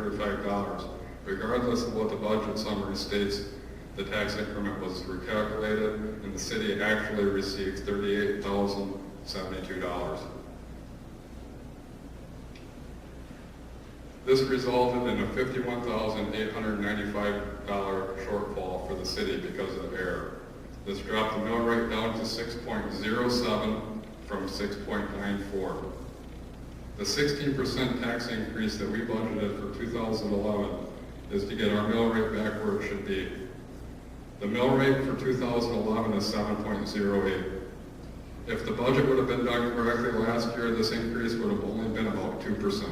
$35, regardless of what the budget summary states. The tax increment was recalculated, and the city actually received $38,072. This resulted in a $51,895 shortfall for the city because of error. This dropped the mill rate down to 6.07 from 6.94. The 16% tax increase that we budgeted for 2011 is to get our mill rate back where it should be. The mill rate for 2011 is 7.08. If the budget would have been done correctly last year, this increase would have only been about 2%.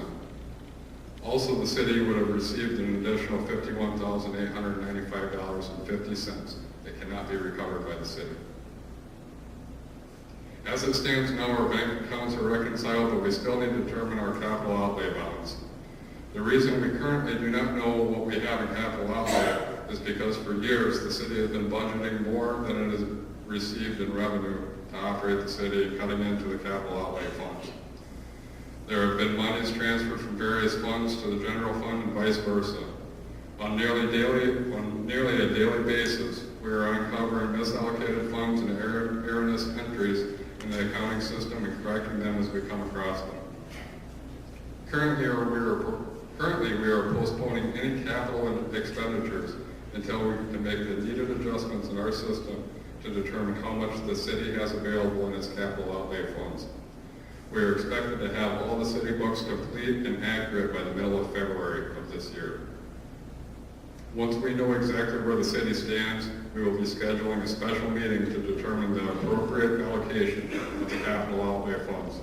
Also, the city would have received an additional $51,895.50 that cannot be recovered by the city. As it stands now, our bank accounts are reconciled, but we still need to determine our capital outlay balance. The reason we currently do not know what we have in capital outlay is because for years the city has been budgeting more than it has received in revenue to operate the city, cutting into the capital outlay funds. There have been monies transferred from various funds to the general fund and vice versa. On nearly a daily basis, we are uncovering misallocated funds and erroneous entries in the accounting system and correcting them as we come across them. Currently, we are postponing any capital expenditures until we can make the needed adjustments in our system to determine how much the city has available in its capital outlay funds. We are expected to have all the city books complete and accurate by the middle of February of this year. Once we know exactly where the city stands, we will be scheduling a special meeting to determine the appropriate allocation of the capital outlay funds.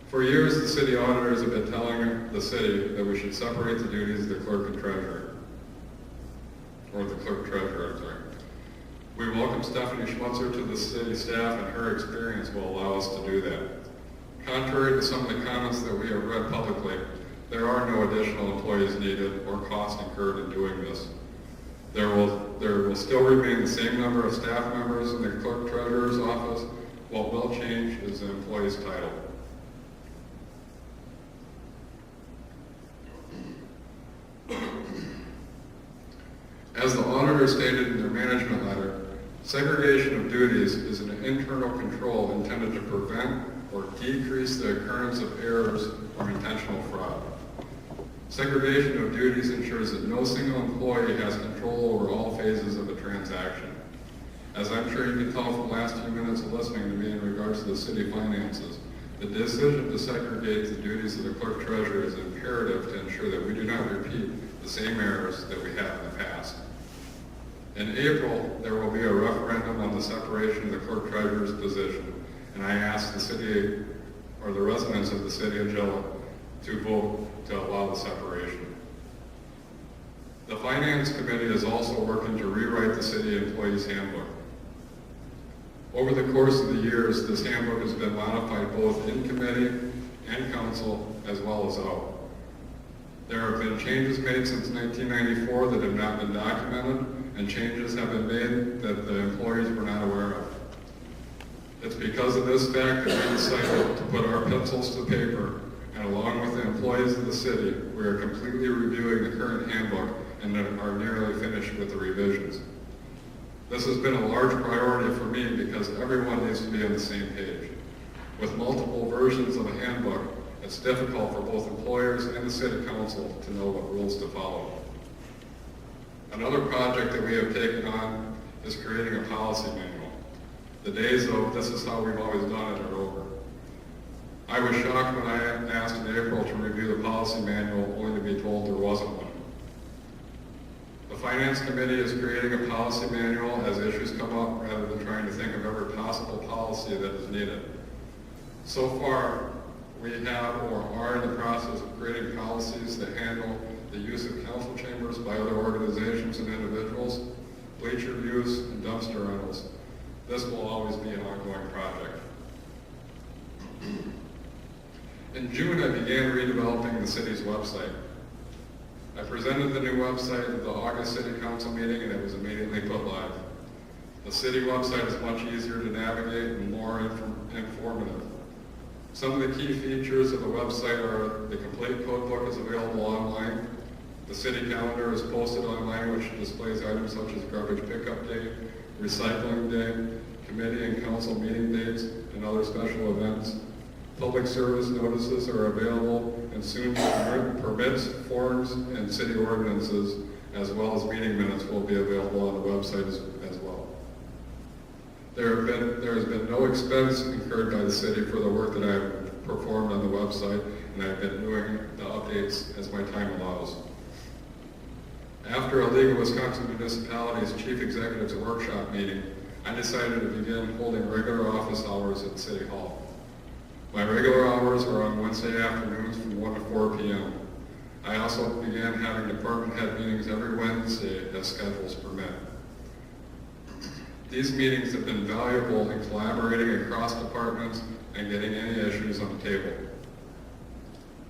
For years, the city auditors have been telling the city that we should separate the duties of the clerk and treasurer. Or the clerk-treasurer, I'm sorry. We welcome Stephanie Schmutzer to the city staff, and her experience will allow us to do that. Contrary to some of the comments that we have read publicly, there are no additional employees needed or costs incurred in doing this. There will still remain the same number of staff members in the clerk-treasurer's office. What will change is the employee's title. As the auditor stated in their management letter, segregation of duties is an internal control intended to prevent or decrease the occurrence of errors or intentional fraud. Segregation of duties ensures that no single employee has control over all phases of a transaction. As I'm sure you can tell from the last few minutes of listening to me in regards to the city finances, the decision to segregate the duties of the clerk-treasurer is imperative to ensure that we do not repeat the same errors that we have in the past. In April, there will be a referendum on the separation of the clerk-treasurer's position, and I ask the city, or the residents of the city of Gillett, to vote to allow the separation. The Finance Committee is also working to rewrite the city employees handbook. Over the course of the years, this handbook has been modified both in committee and council, as well as out. There have been changes made since 1994 that have not been documented, and changes have been made that the employees were not aware of. It's because of this fact that we decided to put our pencils to paper, and along with the employees of the city, we are completely reviewing the current handbook and are nearly finished with the revisions. This has been a large priority for me because everyone needs to be on the same page. With multiple versions of a handbook, it's difficult for both employers and the city council to know what rules to follow. Another project that we have taken on is creating a policy manual. The days of this is how we've always done it are over. I was shocked when I asked in April to review the policy manual, only to be told there wasn't one. The Finance Committee is creating a policy manual as issues come up rather than trying to think of every possible policy that is needed. So far, we have or are in the process of creating policies that handle the use of council chambers by other organizations and individuals, bleacher use, and dumpster rentals. This will always be an ongoing project. In June, I began redeveloping the city's website. I presented the new website at the August City Council meeting, and it was immediately put live. The city website is much easier to navigate and more informative. Some of the key features of the website are the complete code book is available online. The city calendar is posted online, which displays items such as garbage pickup day, recycling day, committee and council meeting dates, and other special events. Public service notices are available, and soon permits, forms, and city ordinances, as well as meeting minutes, will be available on the website as well. There has been no expense incurred by the city for the work that I have performed on the website, and I've been doing the updates as my time allows. After a League of Wisconsin Municipalities Chief Executives Workshop meeting, I decided to begin holding regular office hours at City Hall. My regular hours are on Wednesday afternoons from 1 to 4 p.m. I also began having department head meetings every Wednesday as schedules permit. These meetings have been valuable in collaborating across departments and getting any issues on the table.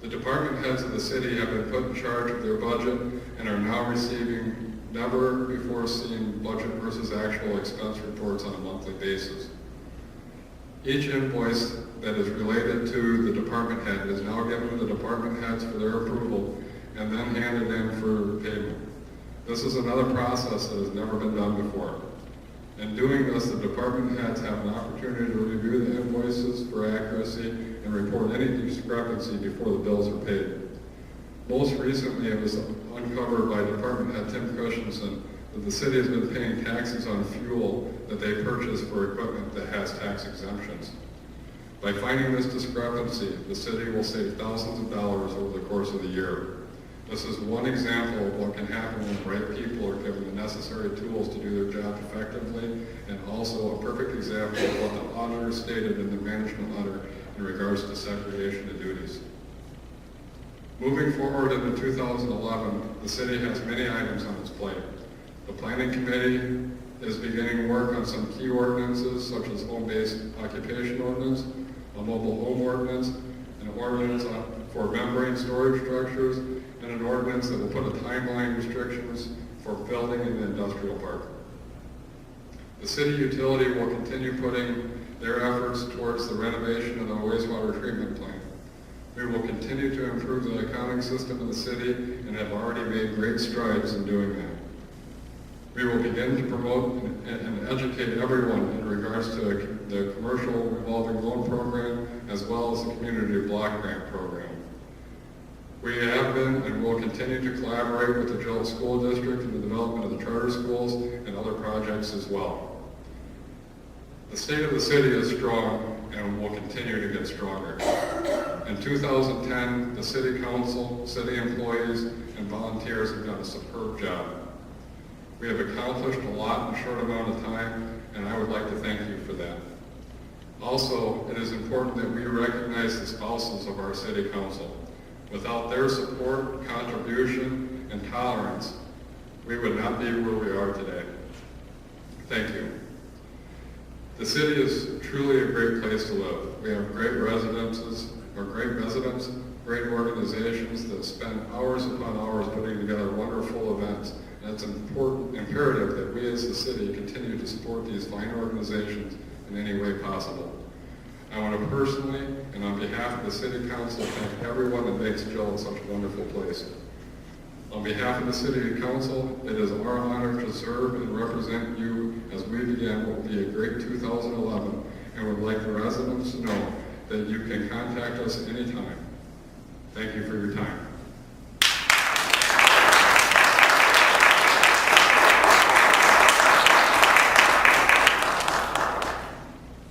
The department heads of the city have been put in charge of their budget and are now receiving never before seen budget versus actual expense reports on a monthly basis. Each invoice that is related to the department head is now given to the department heads for their approval and then handed in for payment. This is another process that has never been done before. In doing this, the department heads have an opportunity to review the invoices for accuracy and report any discrepancy before the bills are paid. Most recently, it was uncovered by Department Head Tim Christensen that the city has been paying taxes on fuel that they purchase for equipment that has tax exemptions. By finding this discrepancy, the city will save thousands of dollars over the course of the year. This is one example of what can happen when the right people are given the necessary tools to do their job effectively, and also a perfect example of what the auditor stated in the management letter in regards to segregation of duties. Moving forward into 2011, the city has many items on its plate. The planning committee is beginning work on some key ordinances such as home-based occupation ordinance, a mobile home ordinance, an ordinance for membrane storage structures, and an ordinance that will put a timeline restrictions for building in the industrial park. The city utility will continue putting their efforts towards the renovation of the wastewater treatment plant. We will continue to improve the accounting system in the city and have already made great strides in doing that. We will begin to promote and educate everyone in regards to the commercial revolving loan program as well as the community block grant program. We have been and will continue to collaborate with the Gillett School District in the development of the charter schools and other projects as well. The state of the city is strong and will continue to get stronger. In 2010, the city council, city employees, and volunteers have done a superb job. We have accomplished a lot in a short amount of time, and I would like to thank you for that. Also, it is important that we recognize the spouses of our city council. Without their support, contribution, and tolerance, we would not be where we are today. Thank you. The city is truly a great place to live. We have great residents, great organizations that spend hours upon hours putting together wonderful events. And it's imperative that we as the city continue to support these fine organizations in any way possible. I want to personally, and on behalf of the City Council, thank everyone that makes Gillett such a wonderful place. On behalf of the City Council, it is our honor to serve and represent you as we begin what will be a great 2011, and would like the residents to know that you can contact us anytime. Thank you for your time.